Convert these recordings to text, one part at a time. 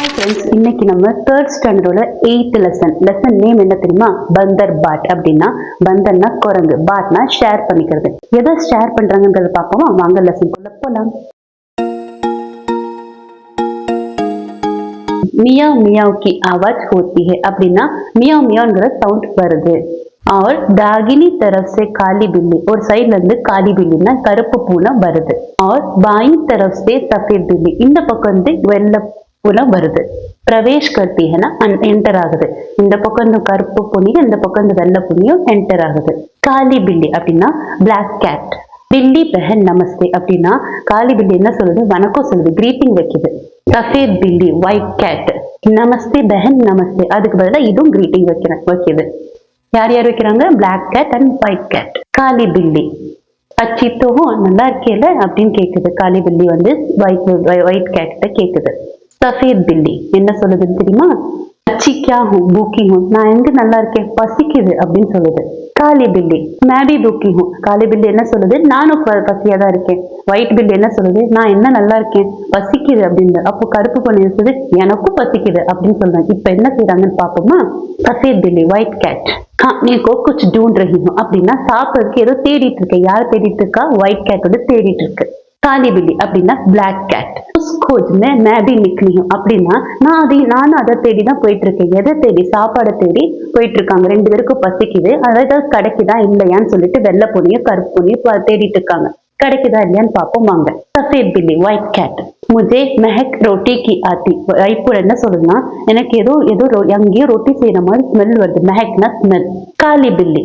Hi friends, இன்னைக்கு நம்ம third ஸ்டாண்டர்டோட 8th lesson name என்ன தெரியுமா? பந்தர் பாட். அப்படின்னா பந்தர்னா குரங்கு, பாட்னா ஷேர் பண்ணிக்கிறது. எதை ஷேர் பண்றாங்கன்றத பார்ப்போமா? வாங்க லெசனுக்குள்ள போலாம். மியாவ் மியாவ் की आवाज होती है அப்படின்னா மியாவ் மியாவ்ங்கிற சவுண்ட் வருது. और दागिनी तरफ से काली बिल्ली, ஒரு சைடுல இருந்து காலி பில்லின்னா கருப்பு பூனை வருது. और बाई तरफ से सफेद बिल्ली, இந்த பக்கம் இருந்து வெள்ளை பூனை வருது. प्रवेश करती है ना, एंटर ஆகுது. இந்த பக்கம் இந்த கருப்பு பூனையும் இந்த பக்கம் இந்த வெள்ளை பூனையும் என்டர் ஆகுது. காலி பில்லி அப்படின்னா பிளாக் கேட். பில்லி பெஹன் நமஸ்தே அப்படின்னா காலி பில்லி என்ன சொல்லுது? வணக்கம் சொல்லுது, கிரீட்டிங் வைக்குது. சஃபேத் பில்லி ஒயிட் கேட், நமஸ்தே பெஹன் நமஸ்தே, அதுக்கு பதிலாக இதுவும் கிரீட்டிங் வைக்குது. யார் யார் வைக்கிறாங்க? Black cat and white cat. காலி பில்லி அச்சித்தோவும் நல்லா இருக்கேல அப்படின்னு கேக்குது. காலி பில்லி வந்து ஒயிட் கேட்ட கேக்குது. சஃபேத் பில்லி என்ன சொல்லுதுன்னு தெரியுமா? அச்சி கியா ஹூ பூக்கி ஹூ, நான் எங்க நல்லா இருக்கேன், பசிக்குது அப்படின்னு சொல்லுது. காலி பில்லி மேபி பூக்கி ஹூ, காலி பில்லி என்ன சொல்லுது? நானும் பசியா தான் இருக்கேன். ஒயிட் பில்லி என்ன சொல்லுது? நான் என்ன நல்லா இருக்கேன், பசிக்குது அப்படின்னு. அப்போ கருப்பு பொண்ணு சொல்லுது, எனக்கும் பசிக்குது அப்படின்னு சொல்றாங்க. இப்ப என்ன செய்யறாங்கன்னு பாப்போமா? சஃபேத் பில்லி ஒயிட் கேட் நீக்கோ குछ ढूंढ रही हूं அப்படின்னா சாப்பிட்றதுக்கு ஏதோ தேடிட்டு இருக்கு. யார் தேடிட்டு இருக்கா? ஒயிட் கேட் வந்து தேடிட்டு இருக்கு. காலி பில்லி அப்படின்னா பிளாக் கேட். मैं भी निकली हूं அப்படின்னா நானும் அதை தேடி தான் போயிட்டு இருக்கேன். எதை தேடி? சாப்பாடை தேடி போயிட்டு இருக்காங்க. ரெண்டு பேருக்கும் பசிக்குது. அதாவது கிடைக்குதா இல்லையான்னு சொல்லிட்டு வெள்ளை பொண்ணியும் கருப்பு பொண்ணியும் தேடிட்டு இருக்காங்க. கிடைக்குதா இல்லையான்னு பார்ப்போம் வாங்க. சஃபேத் பில்லி ஒயிட் கேட் முझे महक रोटी की आती, இப்போ என்ன சொல்லுதுன்னா எனக்கு ஏதோ எங்கேயோ ரொட்டி செய்யற மாதிரி ஸ்மெல் வருது. மெஹக்னா ஸ்மெல். காலி பில்லி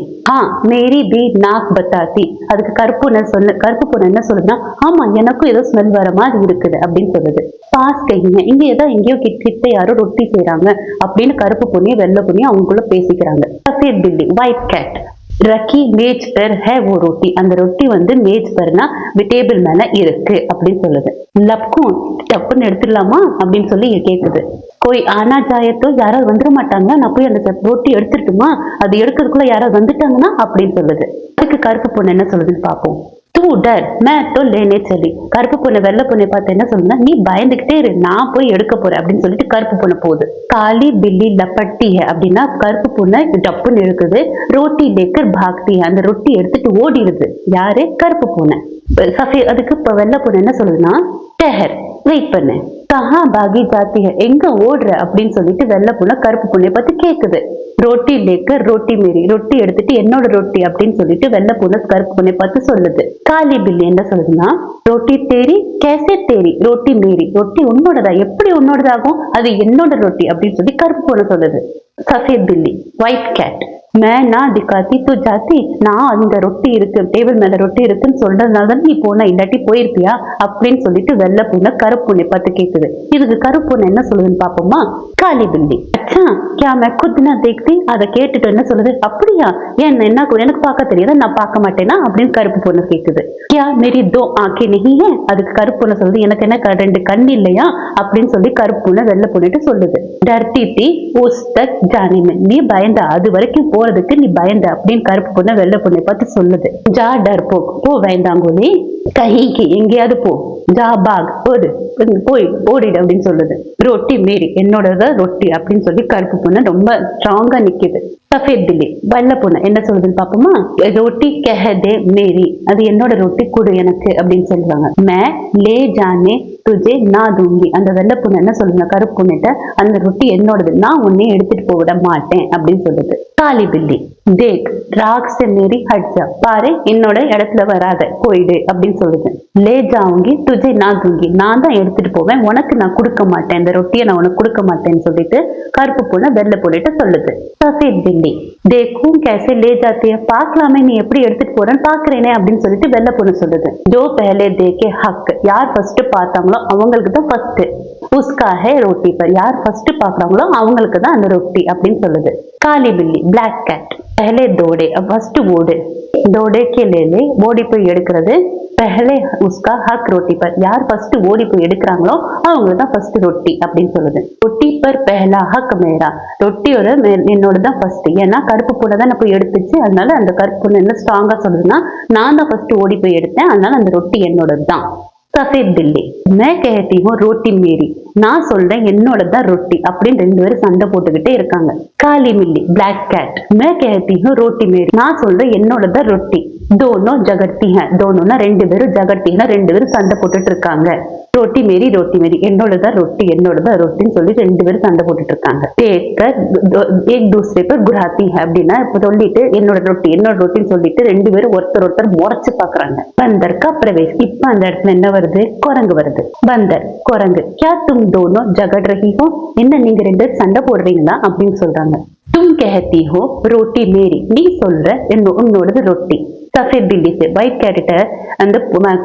மேரி பி நாக் பத்தாத்தி, அதுக்கு கருப்பு பொண்ணு என்ன சொல்லுதுன்னா ஆமா எனக்கும் ஏதோ ஸ்மெல் வர மாதிரி இருக்குது அப்படின்னு சொல்லுது. பாஸ் கைங்க இங்க ஏதோ எங்கேயோ கிட்ட யாரோ ரொட்டி செய்யறாங்க அப்படின்னு கருப்பு பொண்ணியும் வெள்ளை பொண்ணியும் அவங்களுக்குள்ள பேசிக்கிறாங்க. சஃபேத் பில்லி ஒயிட் கேட் ரக்கி மேஜ் பெர் ஹே ஓ ரொட்டி, அந்த ரொட்டி வந்து மேஜ் பெர்னா டேபிள் மேல இருக்கு அப்படின்னு சொல்லுது. லப்கும் டப்புன்னு எடுத்துடலாமா அப்படின்னு சொல்லி கேக்குது. கோய் ஆனா ஜாயத்தோ, யாராவது வந்துட மாட்டாங்க, நான் போய் அந்த ரொட்டி எடுத்துட்டுமா, அது எடுக்கிறதுக்குள்ள யாராவது வந்துட்டாங்கன்னா அப்படின்னு சொல்லுது. அதுக்கு கருப்பு பொண்ணு என்ன சொல்லுதுன்னு பார்ப்போம். தூ டர் மே தோ லேனே சொல்லி, கருப்பு பொண்ணு வெள்ளை பொண்ணை பார்த்து என்ன சொல்லுதுன்னா நீ பயந்துகிட்டே இரு, நான் போய் எடுக்க போறேன் அப்படின்னு சொல்லிட்டு கருப்பு பொண்ணு போகுது. காலி பில்லி லப்பட்டி அப்படின்னா கருப்பு பொண்ணு டப்புன்னு இருக்குது. ரோட்டி லேக்கர் பாக்தி, அந்த ரொட்டி எடுத்துட்டு ஓடிடுது. யாரு? கருப்பு பொண்ணு. அதுக்கு இப்ப வெள்ளை பொண்ணு என்ன சொல்லுதுன்னா டெஹர் வெயிட் பண்ணு, கஹா பாகி ஜாத்தி ஹை, எங்க ஓடுற அப்படின்னு சொல்லிட்டு வெள்ளை பொண்ணு கருப்பு பொண்ணை பார்த்து கேக்குது. ரொட்டி லேக்கர் ரொட்டி மேரி, ரொட்டி எடுத்துட்டு என்னோட ரொட்டி அப்படின்னு சொல்லிட்டு வெள்ளை பொண்ணு கருப்பு பொண்ணை பார்த்து சொல்லுது. காலி பில்லி என்ன சொல்லுதுன்னா ரொட்டி தேரி கேசே தேரி ரொட்டி மேரி, ரொட்டி உன்னோடதா, எப்படி உன்னோடதாகும், அது என்னோட ரொட்டி அப்படின்னு சொல்லி கருப்பு பொண்ணு சொல்லுது. சஃபேத் பில்லி ஒயிட் கேட் மேனா திக்காத்தி தூ ஜாத்தி, நான் அந்த ரொட்டி இருக்கு டேபிள் மேல ரொட்டி இருக்குன்னு சொல்றதுனால தான் நீ போன, இல்லாட்டி போயிருப்பியா அப்படின்னு சொல்லிட்டு வெள்ளை பொண்ணு கருப்பு பொண்ணை பார்த்து கேக்குது. இதுக்கு கருப்பு பொண்ணு என்ன சொல்லுதுன்னு பாப்போமா? காலி பில்லி அச்சா கியா மே खुद ना देखती, அதை கேட்டுட்டு என்ன சொல்லுது? அப்படியா, என்ன எனக்கு பார்க்க தெரியாத, நான் பார்க்க மாட்டேனா அப்படின்னு கருப்பு பொண்ணு கேக்குது. கியா மேரி தோ ஆங்கே நஹி ஹை, அதுக்கு கருப்பு பொண்ணு சொல்லுது எனக்கு என்ன ரெண்டு கண் இல்லையா அப்படின்னு சொல்லி கருப்பு பொண்ணு வெள்ளை பொண்ணுட்டு சொல்லுது. டர்டி தி உஸ் தக் ஜானே மே, நீ பயந்த, அது வரைக்கும் போறதுக்கு நீ பயந்த அப்படின்னு கருப்பு பொண்ணு வெள்ளை பொண்ணை பார்த்து சொல்லுது. ஜா டர் போ வேண்டாங்கோலி, கஹிக்கு எங்கேயாவது போ, ஜா பாக் ஓடு, போய் ஓடிடு அப்படின்னு சொல்லுது. ரொட்டி மேரி என்னோட ரொட்டி அப்படின்னு சொல்லி கருப்பு பொண்ணு ரொம்ப ஸ்ட்ராங்கா நிக்குது. சஃபேத் பில்லி வெள்ளை பொண்ணு என்ன சொல்லுதுன்னு பாப்போமா? ரொட்டி கஹதே மேரி, அது என்னோட ரொட்டி கொடு எனக்கு அப்படின்னு சொல்லுவாங்க. மே லே ஜானே துஜே நா தூங்கி, அந்த வெள்ளை பொண்ணு என்ன சொல்லுங்க கருப்பு பொண்ணுட்ட அந்த ரொட்டி என்னோடது, நான் உன்னையே எடுத்துட்டு போக விட மாட்டேன் அப்படின்னு சொல்லுது. காலி பில்லி தேக் ராக் சே மேரி ஹட் ஜா, பாரு என்னோட இடத்துல வராத, போயிடு அப்படின்னு சொல்லுது. லே ஜாவுங்கி துஜே நா தூங்கி, நான் தான் எடுத்துட்டு போவேன், உனக்கு நான் கொடுக்க மாட்டேன், இந்த ரொட்டியை நான் உனக்கு கொடுக்க மாட்டேன்னு சொல்லிட்டு கருப்பு பொண்ணு வெள்ளை பொண்ணுட்டு சொல்லுது. சஃபேத் பில்லி தேக்கும் கேசே லே ஜாத்திய, பார்க்கலாமே நீ எப்படி எடுத்துட்டு போறேன்னு பாக்குறேனே அப்படின்னு சொல்லிட்டு வெள்ளை பொண்ணு சொல்லுது. ஜோ பஹலே தேக்கே ஹக், யார் ஃபர்ஸ்ட் பார்த்தாங்களோ அவங்களுக்கு தான் ஃபர்ஸ்ட். உஸ்கா ஹே ரொட்டி பர், யார் ஃபர்ஸ்ட் பாக்குறாங்களோ அவங்களுக்கு தான் அந்த ரொட்டி அப்படின்னு சொல்லுது. காலி பில்லி பிளாக் கேட் பஹலே தோடே, ஃபர்ஸ்ட் ஓடு, தோடே கே லே ஓடி போய் எடுக்கிறது. பஹலே உஸ்கா ஹக் ரொட்டி பர், யார் ஃபர்ஸ்ட் ஓடி போய் எடுக்கிறாங்களோ அவங்களுக்கு தான் ஃபர்ஸ்ட் ரொட்டி அப்படின்னு சொல்லுது. ரொட்டி பர் பஹலா ஹக் மேரா, ரொட்டியோட என்னோட தான் ஃபர்ஸ்ட், ஏன்னா கருப்பு பொண்ணை தான் போய் எடுத்துச்சு, அதனால அந்த கருப்பு பொண்ணு என்ன ஸ்ட்ராங்கா சொல்லுதுன்னா நான் தான் ஃபர்ஸ்ட் ஓடி போய் எடுத்தேன், அதனால அந்த ரொட்டி என்னோட தான். सफेद बिल्ली मैं कहती हूँ रोटी मेरी நான் சொல்றேன் என்னோடதான் ரொட்டி அப்படின்னு ரெண்டு பேரும் சண்டை போட்டுக்கிட்டே இருக்காங்க. காலி மில்லி பிளாக் கேட் मैं कहती हूँ रोटी मेरी நான் சொல்றேன் என்னோடதான் ரொட்டி. दोनों जगड़ती हैं दोनों ரெண்டு பேரும் ஜகட்டினா ரெண்டு பேரும் சண்டை போட்டுட்டு இருக்காங்க. रोटी मेरी என்னோடதான் ரொட்டின்னு சொல்லி ரெண்டு பேரும் சண்டை போட்டுட்டு இருக்காங்க. एक दूसरे पर गुराती है அப்படின்னா இப்ப சொல்லிட்டு என்னோட ரொட்டின்னு சொல்லிட்டு ரெண்டு பேரும் ஒருத்தர் முறைச்சு பாக்குறாங்க. பந்தர் கா பிரவேஷ் இப்ப அந்த இடத்துல என்ன வருது? குரங்கு வருது. பந்தர் குரங்கு क्या तुम दोनों जगड़ रही हो என்ன நீங்க ரெண்டு பேரும் சண்டை போடுறீங்களா அப்படின்னு சொல்றாங்க. तुम कहती हो रोटी मेरी நீ சொல்ற உன்னோடது ரொட்டி. सफेद बिल्ली से व्हाइट कैट அந்த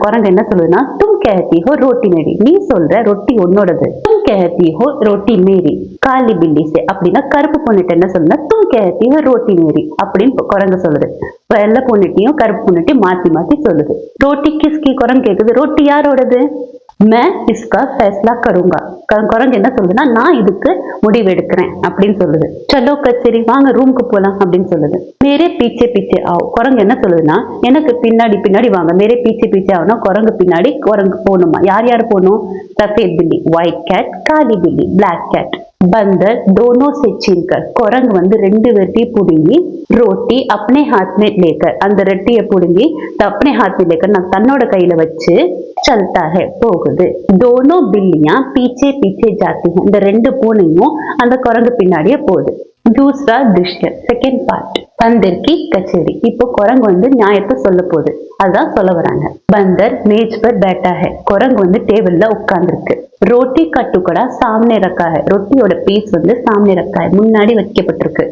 குரங்கு என்ன சொல்லுதுன்னா तुम कहती हो रोटी मेरी நீ சொல்ற ரொட்டி உன்னோடது. तुम कहती हो रोटी मेरी काली बिल्ली से அப்படின்னா கருப்பு பொண்ணுட்டு என்ன சொல்லுன்னா तुम कहती हो रोटी मेरी அப்படின்னு குரங்கு சொல்லுது. வெள்ளை பொண்ணுட்டையும் கருப்பு பொண்ணுட்டையும் மாத்தி சொல்லுது. रोटी किसकी குரங்கு கேக்குது. ரொட்டி யாரோடது? मैं इसका फैसला करूंगा குரங்கு என்ன சொல்லுதுன்னா நான் இதுக்கு முடிவு எடுக்கிறேன் அப்படின்னு சொல்லுது. चलो கச்சேரி வாங்க ரூமுக்கு போலாம் அப்படின்னு சொல்லுது. मेरे पीछे पीछे आओ குரங்கு என்ன சொல்லுதுன்னா எனக்கு பின்னாடி வாங்க. मेरे पीछे पीछे आओனா குரங்கு பின்னாடி குரங்கு போகணுமா. யார் போகணும்? सफेद बिल्ली व्हाइट कैट काली बिल्ली ब्लैक कैट बंदर दोनों से छीनकर குரங்கு வந்து ரெண்டு வெட்டி புடுங்கி रोटी अपने हाथ में लेकर அந்த ரொட்டியை புடுங்கி अपने हाथ में लेकर நான் தன்னோட கையில வச்சு चलता है போகுது. दोनों बिल्लियां पीछे पीछे जाती हैं இந்த ரெண்டு பூனையும் அந்த குரங்கு பின்னாடியே போகுது. दूसरा दृश्य செகண்ட் பார்ட் बंदर की कचेरी இப்போ குரங்கு வந்து நியாயத்தை சொல்ல போகுது. அதான் சொல்ல வராங்க. बंदर मेज पर बैठा है குரங்கு வந்து டேபிள்ல உட்கார்ந்துருக்கு. रोटी का टुकड़ा सामने रखा है ரொட்டியோட பீஸ் வந்து सामने रखा है முன்னாடி வைக்கப்பட்டிருக்கு.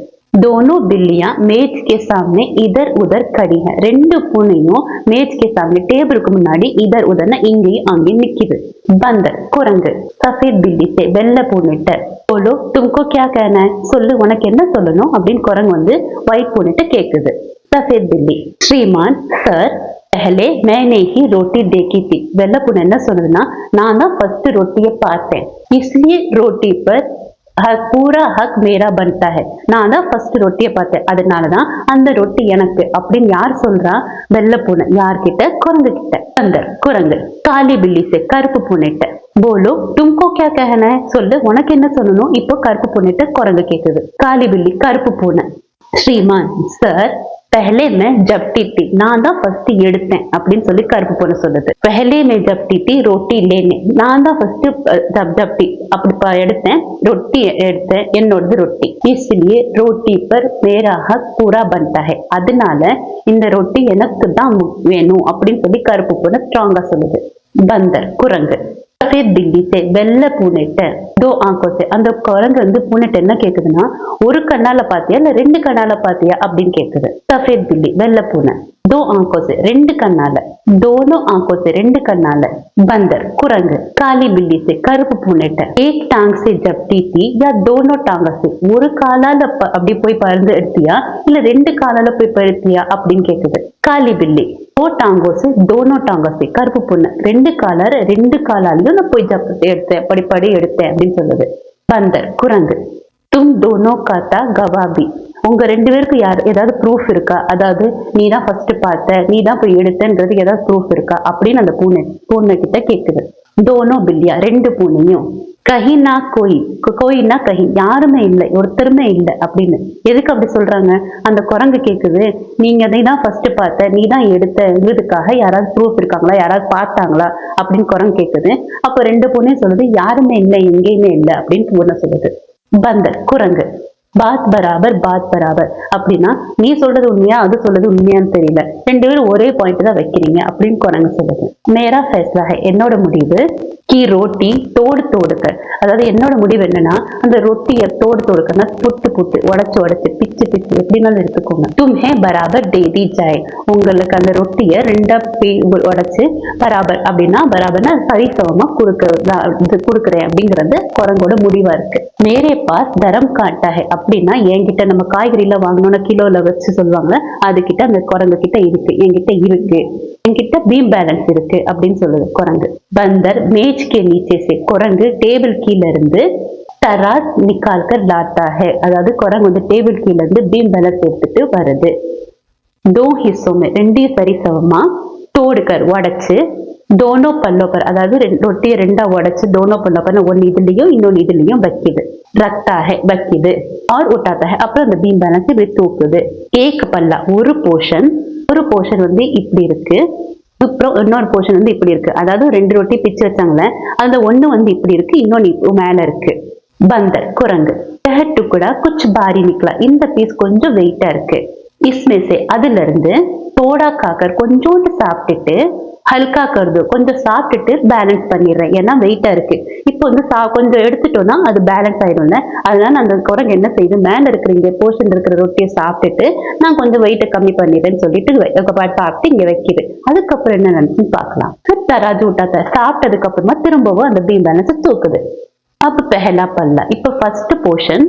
दोनों बिल्लियां मेज के सामने इधर उधर खड़ी हैं ரெண்டு பூனையும் मेज के सामने டேபிளுக்கு முன்னாடி इधर उधर இங்கேயும் அங்கேயும் நிக்குது. बंदर குரங்கு सफेद बिल्ली से வெள்ளை பூனைட்ட बोलो तुमको क्या कहना है சொல்லு உனக்கு என்ன சொல்லணும் அப்படின்னு குரங்கு வந்து ஒயிட் பூனைட்ட கேக்குது. सफेद बिल्ली श्रीमान सर पहले मैंने ही रोटी देखी थी வெள்ளை பூனை என்ன சொல்லுதுன்னா நான் தான் ஃபர்ஸ்ட் ரொட்டியை பார்த்தேன். इसलिए रोटी पर பூரா ஹக் மேரா பன்தா ஹை நான் தான் ஃபர்ஸ்ட் ரொட்டியை பார்த்தேன் அதனாலதான் அந்த ரொட்டி எனக்கு அப்படின்னு யார் சொல்றா? வெள்ளை பூனை. யார்கிட்ட? குரங்கு கிட்ட. பந்தர் குரங்கு காலி பில்லி சே கருப்பு பூனைட்ட போலோ தும்கோ கியா कहना है சொல்லு உனக்கு என்ன சொல்லணும் இப்போ கருப்பு பூனைட்ட குரங்கு கேக்குது. காலி பில்லி கருப்பு பூனை ஸ்ரீமான் சார் पहले मैं जपटी थी நான் தான் ஃபர்ஸ்ட் எடுத்தேன் அப்படின்னு சொல்லி கருப்பு பொண்ணு சொல்லுது. पहले मैं जपटी थी रोटी लेने நான் தான் ஃபர்ஸ்ட் ஜப்டி அப்படி எடுத்தேன் ரொட்டி எடுத்தேன் என்னோடது ரொட்டி. इसलिए रोटी पर मेरा हक पूरा बनता है அதனால இந்த ரொட்டி எனக்கு தான் வேணும் அப்படின்னு சொல்லி கருப்பு பொண்ணு ஸ்ட்ராங்கா சொல்லுது. பந்தர் குரங்கு सफेद बिल्ली से வெள்ளை பூனைட்ட दो आंखों से அந்த குரங்கு வந்து பூனைட்ட என்ன கேக்குதுன்னா ஒரு கண்ணால பாத்தியா இல்ல ரெண்டு கண்ணால பாத்தியா அப்படின்னு கேக்குது. सफेद बिल्ली வெள்ளை பூனை दो आंखों से ரெண்டு கண்ணால दोनों आंखों से ரெண்டு கண்ணால. बंदर குரங்கு काली बिल्ली से கருப்பு பூனைட்ட एक टांग से झपटी थी या दोनों टांग से ஒரு காலால அப்படி போய் பறந்து எடுத்தியா இல்ல ரெண்டு காலால போய் படுத்தியா அப்படின்னு கேக்குது. काली बिल्ली दो टांगों से दोनों टांगों से கருப்பு பொண்ணு ரெண்டு காலாலையும் நான் போய் எடுத்தேன் படி எடுத்தேன் அப்படின்னு சொல்லுது. பந்தர் குரங்கு தும் दोनों का था गवाही உங்க ரெண்டு பேருக்கு ஏதாவது ப்ரூஃப் இருக்கா? அதாவது நீ தான் ஃபர்ஸ்ட் பார்த்த நீ தான் போய் எடுத்தன்றது ஏதாவது ப்ரூஃப் இருக்கா அப்படின்னு அந்த பூனை கிட்ட கேக்குது. दोनों बिल्लियां ரெண்டு பூனையும் கஹினா கோயின்னா கஹி யாருமே இல்லை ஒருத்தருமே இல்லை அப்படின்னு எதுக்கு அப்படி சொல்றாங்க? அந்த குரங்கு கேக்குது நீங்க அதை தான் ஃபர்ஸ்ட் பார்த்த நீ தான் எடுத்ததுக்காக யாராவது ப்ரூஃப் இருக்காங்களா யாராவது பார்த்தாங்களா அப்படின்னு குரங்கு கேக்குது. அப்போ ரெண்டு பூனையும் சொல்லுது யாருமே இல்லை எங்கேயுமே இல்லை அப்படின்னு பூனை சொல்லுது. பந்தர் குரங்கு பாத் பராபர் அப்படின்னா நீ சொல்றது உண்மையா அது சொல்றது உண்மையான்னு தெரியல ரெண்டு பேரும் ஒரே பாயிண்ட் தான் வைக்கிறீங்க அப்படின்னு குரங்கு சொல்லுது. மேரா ஃபைஸ்லா ஹை என்னோட முடிவு கி ரோட்டி தோடுக்க அதாவது என்னோட முடிவு என்னன்னா அந்த ரொட்டியை தோடுக்கன்னா புட்டு உடைச்சு பிச்சு எப்படினாலும் எடுத்துக்கோங்க. தும்ஹே பராபர் தேதி ஜாய் உங்களுக்கு அந்த ரொட்டியை ரெண்டா உடைச்சு பராபர் அப்படின்னா பராபர்னா சரிசமமா கொடுக்குறேன் அப்படிங்கிறது குரங்கோட முடிவா இருக்கு. மேரே பாஸ் தரம் காட்டா ஹை அப்படின்னா என்கிட்ட நம்ம காய்கறியில வாங்கணும்னா கிலோல வச்சு சொல்லுவாங்க அதுகிட்ட அந்த குரங்கு கிட்ட இருக்கு என்கிட்ட பீம் பேலன்ஸ் இருக்கு அப்படின்னு சொல்லுது குரங்கு. பந்தர் மேஜ் கே நீச்சே சே குரங்கு டேபிள் கீழ இருந்து தராஸ் நிக்கால் கர் லாத்தா ஹை அதாவது குரங்கு வந்து டேபிள் கீழ இருந்து பீம் பேலன்ஸ் எடுத்துட்டு வருது. दो हिस्सों में ரெண்டையும் சரிசமமா தோடுக்கர் உடைச்சு दोनों पल्लों पर அதாவது ரொட்டியை ரெண்டா உடைச்சு दोनों पल्लों पर ஒன்னு இதுலயும் இன்னொன்னு இதுலயும் வைக்குது रखता है வைக்குது और उठाता है அப்புறம் அந்த பீம் பேலன்ஸ் இப்படி தூக்குது एक पल्ला ஒரு போர்ஷன் வந்து இப்படி இருக்கு அப்புறம் இன்னொரு போர்ஷன் வந்து இப்படி இருக்கு அதாவது ரெண்டு ரொட்டி பிச்சு வச்சாங்களே அந்த ஒண்ணு வந்து இப்படி இருக்கு இன்னொன்னு மேல இருக்கு பந்தர் குரங்கு यह टुकड़ा कुछ भारी निकला இந்த பீஸ் கொஞ்சம் வெயிட்டா இருக்கு इसमें से அதுல இருந்து थोड़ा खाकर கொஞ்சோண்டு சாப்பிட்டுட்டு ஹல்கா கருது கொஞ்சம் சாப்பிட்டுட்டு பேலன்ஸ் பண்ணிடுறேன் ஏன்னா வெயிட்டா இருக்கு இப்போ வந்து கொஞ்சம் எடுத்துட்டோம்னா அது பேலன்ஸ் ஆயிடும்ல அதனால அந்த குரங்கு என்ன செய்யுது மேல இருக்கிற இங்க போர்ஷன் இருக்கிற ரொட்டியை சாப்பிட்டுட்டு நான் கொஞ்சம் வெயிட்டை கம்மி பண்ணிடுறேன்னு சொல்லிட்டு சாப்பிட்டு இங்க வைக்குது அதுக்கப்புறம் என்ன நினைச்சுன்னு பார்க்கலாம் தராஜு விட்டாத்த சாப்பிட்டதுக்கு அப்புறமா திரும்பவும் அந்த பீம் பேலன்ஸ் தூக்குது அப்ப பெஹலா பல்லா இப்ப ஃபர்ஸ்ட் போர்ஷன்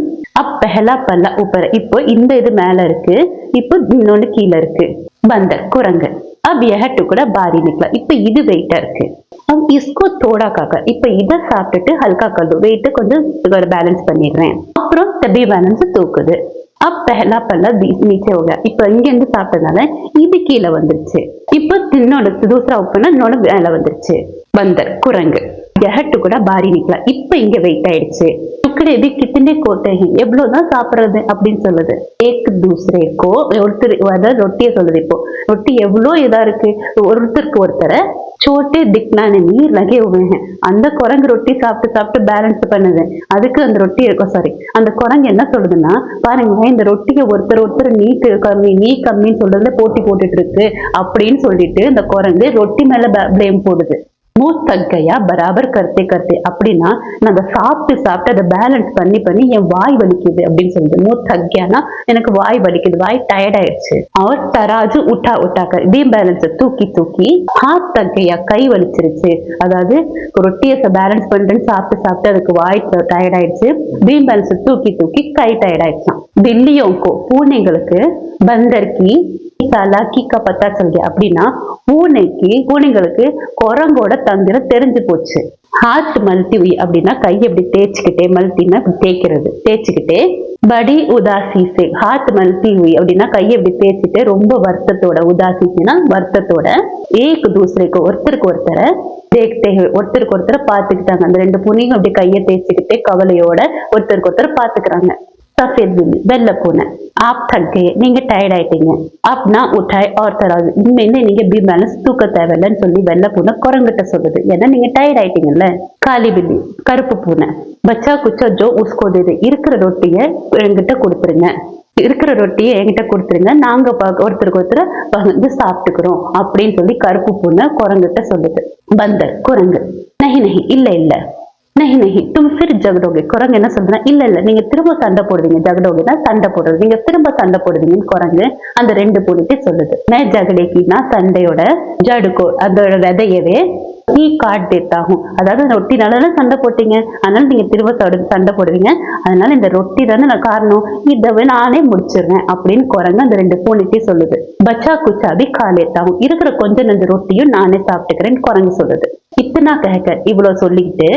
பெஹலா பல்லா ऊपर இப்போ இந்த இது மேல இருக்கு இப்போ இன்னொன்னு கீழே இருக்கு பந்தர் குரங்கு अब यह टुकड़ा भारी निकला இப்ப இது வெயிட்டா இருக்கு अब इसको थोड़ा खाकर இப்ப இத சாப்பிட்டுட்டு हल्का कर दो வெயிட் கொஞ்சம் பேலன்ஸ் பண்ணிடுறேன் அப்புறம் தபி பேலன்ஸ் தூக்குது अब पहला पल्ला नीचे हो गया இப்ப இங்க இருந்து சாப்பிட்டதால இது கீழே வந்துருச்சு இப்ப இன்னொன்னு दूसरा ओपन இன்னொன்னு மேல வந்துருச்சு பந்தர் குரங்கு यह टुकड़ा भारी निकला இப்ப இங்க வெயிட் ஆயிடுச்சு टुकड़े भी कितने कोटे हैं எவ்வளவுதான் சாப்பிடுறது அப்படின்னு சொல்லுது एक दूसरे को ஒருத்தர் அதாவது ரொட்டியை சொல்லுது இப்போ ரொட்டி எவ்வளோ இதா இருக்கு ஒருத்தருக்கு ஒருத்தரை छोटे दिखलाने நீர் लगे हुए हैं அந்த குரங்கு ரொட்டி சாப்பிட்டு பேலன்ஸ் பண்ணுது அதுக்கு அந்த ரொட்டி இருக்கும் சாரி அந்த குரங்கு என்ன சொல்லுதுன்னா பாருங்க இந்த ரொட்டியை ஒருத்தர் நீ கம்மின்னு சொல்றதுல போட்டி போட்டுட்டு இருக்கு அப்படின்னு சொல்லிட்டு இந்த குரங்கு ரொட்டி மேல பிளேம் போடுது मुंह थक गया बराबर करते करते அப்படின்னா நாங்க சாப்பிட்டு அதை பேலன்ஸ் பண்ணி என் வாய் வலிக்குது அப்படின்னு சொல்லுது मुंह थक गया எனக்கு வாய் வலிக்குது வாய் டயர்ட் ஆயிடுச்சு और तराजू उठाकर பீம் பேலன்ஸ் தூக்கி हाथ थक गया கை வலிச்சிருச்சு அதாவது ரொட்டியை பேலன்ஸ் பண்றேன்னு சாப்பிட்டு அதுக்கு வாய் டயர்ட் ஆயிடுச்சு பீம் பேலன்ஸ் தூக்கி கை டயர்ட் ஆயிடுச்சான் बिल्लियों को பூனைகளுக்கு பந்தர் की चालाकी का पता चल गया அப்படின்னா பூனைங்களுக்கு குரங்கோட தந்திரம் தெரிஞ்சு போச்சு हाथ मलती हुई அப்படின்னா கை எப்படி தேய்ச்சிக்கிட்டே மல்த்தினா தேய்ச்சிக்கிட்டே बड़ी उदासी से हाथ मलती हुई அப்படின்னா கை எப்படி தேய்ச்சிட்டு ரொம்ப வருத்தத்தோட உதாசினா வருத்தத்தோட एक दूसरे को ஒருத்தருக்கு ஒருத்தரை देखते हुए ஒருத்தருக்கு ஒருத்தரை பாத்துக்கிட்டாங்க அந்த ரெண்டு பூனையும் அப்படி கையை தேய்ச்சிக்கிட்டே கவலையோட ஒருத்தருக்கு ஒருத்தர் பாத்துக்கிறாங்க सफेद बिल्ली வெள்ளை பூனை आप थक गए நீங்க டயர்ட் ஆயிட்டீங்க अपना उठाए और तराजू இனிமே நீங்க பீம் பேலன்ஸ் தூக்க தேவையில்லைன்னு சொல்லி வெள்ளை பூனை குரங்கிட்ட சொல்லுது ஏன்னா நீங்க டயர்ட் ஆயிட்டீங்கல்ல காலி பில்லி கருப்பு பூனை பச்சா குச்சா ஜோ உஸ்கோ தேது இருக்கிற ரொட்டியை என்கிட்ட கொடுத்துருங்க நாங்க ஒருத்தருக்கு ஒருத்தர் பகிர்ந்து சாப்பிட்டுக்கிறோம் அப்படின்னு சொல்லி கருப்பு பூனை குரங்கிட்ட சொல்லுது பந்தர் குரங்கு நஹி இல்ல नहीं तुम फिर जगड़ोगे குரங்கு என்ன சொல்றேன் இல்ல நீங்க திரும்ப சண்டை போடுவீங்க ஜகடோகேனா சண்டை போடுறது நீங்க திரும்ப சண்டை போடுவீங்கன்னு குரங்கு அந்த ரெண்டு பூனைக்கு சொல்லுது நான் ஜகடேக்கினா சண்டையோட ஜடுக்கோ அதோட விதையவே நீ காட் தேத்தாகும் அதாவது ரொட்டி நாள சண்டை போட்டீங்க அதனால நீங்க திரும்ப சண்டை போடுவீங்க அதனால இந்த ரொட்டி தானே காரணம் இதை நானே முடிச்சிடுறேன் அப்படின்னு குரங்கு அந்த ரெண்டு பூனைக்கு சொல்லுது பச்சா குச்சாபி காலேத்தாகும் இருக்கிற கொஞ்சம் நஞ்சு ரொட்டியும் நானே சாப்பிட்டுக்கிறேன்னு குரங்கு சொல்லுது இத்தனா कहकर இவ்வளவு சொல்லிட்டு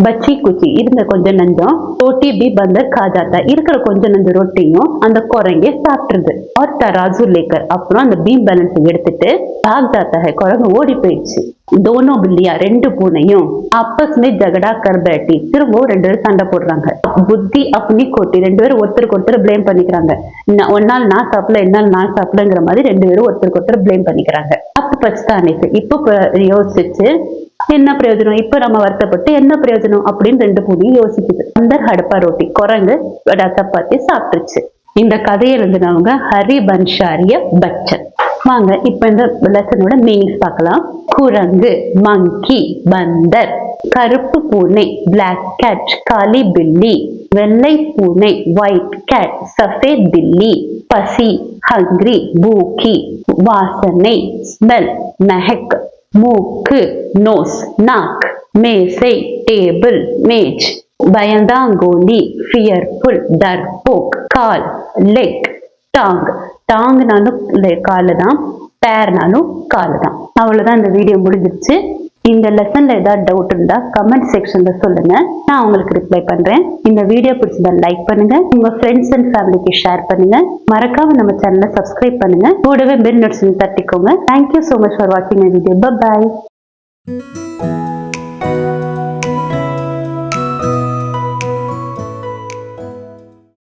பச்சி குச்சி இருந்த கொஞ்சம் நஞ்சம் रोटी भी बंदर खा जाता இருக்கிற கொஞ்சம் நஞ்சம் ரொட்டியும் அந்த குரங்கே சாப்பிட்டுருது और तराजू लेकर அப்புறம் அந்த பீம் பேலன்ஸ் எடுத்துட்டு भाग जाता है குரங்கு ஓடி போயிடுச்சு दोनों बिल्लियां ரெண்டு பூனையும் आपस में झगड़ा कर बैठी திரும்ப ரெண்டு பேரும் சண்டை போடுறாங்க புத்தி अपनी खोटी ரெண்டு பேரும் ஒருத்தருக்கு ஒருத்தர் ப்ளேம் பண்ணிக்கிறாங்க ஒரு நாள் நான் சாப்பிடல என்னால் நான் சாப்பிடங்கிற மாதிரி ரெண்டு பேரும் ஒருத்தருக்கு ஒருத்தர் ப்ளேம் பண்ணிக்கிறாங்க அப்ப பச்தானே இப்போ யோசிச்சு என்ன பிரயோஜனம் இப்ப நம்ம வருத்தப்பட்டு என்ன பிரயோஜனம் அப்படின்னு ரெண்டு பூனையும் யோசிக்குது அந்த ஹடப்பா ரொட்டி குரங்கு சப்பாத்தி சாப்பிட்டுருச்சு இந்த கதையிலிருந்து நாங்க ஹரிபன்ஷாரிய பச்சன் வாங்க இப்ப இந்த லெசனோட மீனிங்ஸ் பார்க்கலாம் குரங்கு மங்கி பந்தர் கருப்பு பூனை பிளாக் கேட் காலி பில்லி வெள்ளை பூனை ஒயிட் கேட் சஃபேத் பில்லி பசி ஹங்கிரி பூக்கி வாசனை ஸ்மெல் மெஹக் மூக்கு நோஸ் நாக் மேசை டேபிள் மேஜ் பயந்தாங்கோலி ஃபியர்ஃபுல் டர்போக் கால் லெக் டாங்னாலும் காலு தான் பேர்னாலும் காலு தான் அவ்வளவுதான் இந்த வீடியோ முடிஞ்சிருச்சு இந்த லெசன்ல ஏதாவது டவுட் இருந்தா கமெண்ட் செக்ஷன்ல சொல்லுங்க நான் உங்களுக்கு ரிப்ளை பண்றேன் இந்த வீடியோ பிடிச்சதா லைக் பண்ணுங்க உங்க ஃப்ரெண்ட்ஸ் அண்ட் ஃபேமிலிக்கு ஷேர் பண்ணுங்க மறக்காம நம்ம சேனலை சப்ஸ்கிரைப் பண்ணுங்க கூடவே பெல் நோட்டிஃபிகேஷன் தட்டிக்கோங்க thank you so much for watching my video. Bye bye.